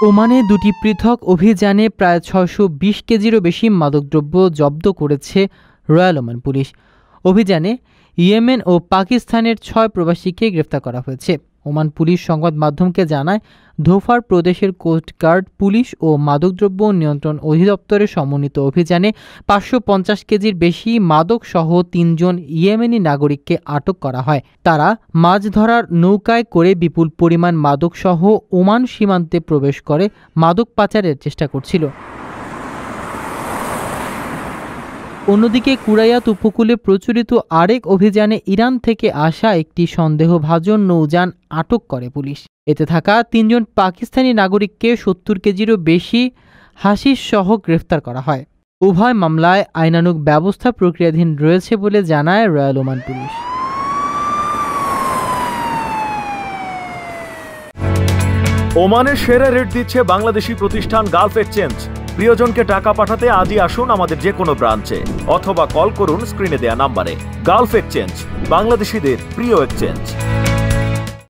ওমানে দুটি পৃথক অভিযানে প্রায় ৬২০ কেজিরও বেশি মাদকদ্রব্য জব্দ করেছে রয়্যাল ওমান পুলিশ। অভিযানে ইয়েমেন ও পাকিস্তানের ৬ প্রবাসীকে গ্রেফতার করা হয়েছে। ওমান পুলিশ সংবাদ মাধ্যমকে জানায়, ধোফার প্রদেশের কোস্টগার্ড পুলিশ ও মাদকদ্রব্য নিয়ন্ত্রণ অধিদপ্তরের সমন্বিত অভিযানে ৫৫০ কেজির বেশি মাদক সহ ৩ জন ইয়েমেনি নাগরিককে আটক করা হয়। তারা মাছ ধরার নৌকায় করে বিপুল পরিমাণ মাদক সহ ওমান সীমান্তে প্রবেশ করে মাদক পাচারের চেষ্টা করছিল। অন্যদিকে কুরাইয়াত উপকূলে প্রচলিত আরেক অভিযানে ইরান থেকে আসা একটি সন্দেহভাজন নৌযান আটক করে পুলিশ। এতে থাকা ৩ জন পাকিস্তানি নাগরিককে ৭০ কেজিরও বেশি হাশিশ সহ গ্রেফতার করা হয়। উভয় মামলায় আইনানুগ ব্যবস্থা প্রক্রিয়াধীন রয়েছে বলে জানায় রয়্যাল ওমান পুলিশ। ওমানের সেরা রেট দিচ্ছে বাংলাদেশি প্রতিষ্ঠান গালফ এক্সচেঞ্জ। প্রিয়জনকে টাকা পাঠাতে আজই আসুন আমাদের যে কোনো ব্রাঞ্চে অথবা কল করুন স্ক্রিনে দেয়া নাম্বারে। গালফ এক্সচেঞ্জ, বাংলাদেশিদের প্রিয় এক্সচেঞ্জ।